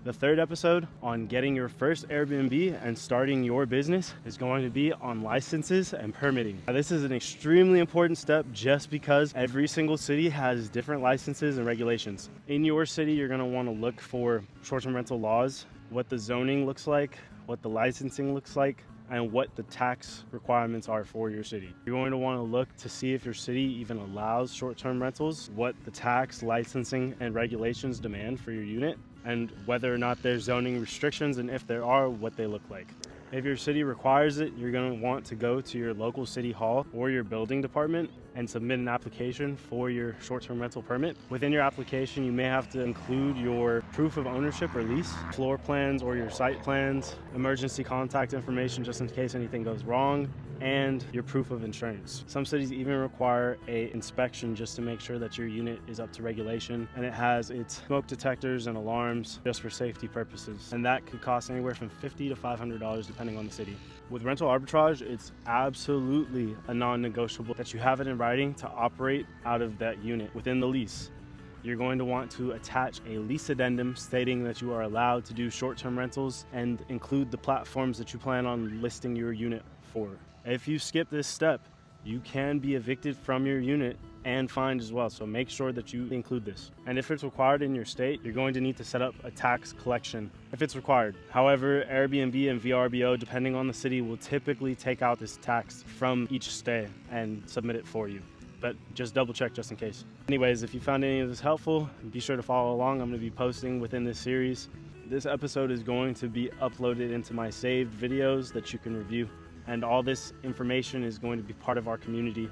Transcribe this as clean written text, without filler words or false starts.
The third episode on getting your first Airbnb and starting your business is going to be on licenses and permitting. Now, this is an extremely important step just because every single city has different licenses and regulations. In your city, you're going to want to look for short-term rental laws, what the zoning looks like, what the licensing looks like, and what the tax requirements are for your city. You're going to want to look to see if your city even allows short-term rentals, what the tax, licensing, and regulations demand for your unit, and whether or not there's zoning restrictions, and if there are, what they look like. If your city requires it, you're going to want to go to your local city hall or your building department and submit an application for your short-term rental permit. Within your application, you may have to include your proof of ownership or lease, floor plans or your site plans, emergency contact information just in case anything goes wrong, and your proof of insurance. Some cities even require an inspection just to make sure that your unit is up to regulation and it has its smoke detectors and alarms just for safety purposes. And that could cost anywhere from $50 to $500 depending on the city. With rental arbitrage, it's absolutely a non-negotiable that you have it in writing to operate out of that unit within the lease. You're going to want to attach a lease addendum stating that you are allowed to do short-term rentals and include the platforms that you plan on listing your unit for. If you skip this step, you can be evicted from your unit and fined as well, so make sure that you include this. And if it's required in your state, you're going to need to set up a tax collection if it's required. However, Airbnb and VRBO, depending on the city, will typically take out this tax from each stay and submit it for you. But just double check just in case. Anyways, if you found any of this helpful, be sure to follow along. I'm going to be posting within this series. This episode is going to be uploaded into my saved videos that you can review. And all this information is going to be part of our community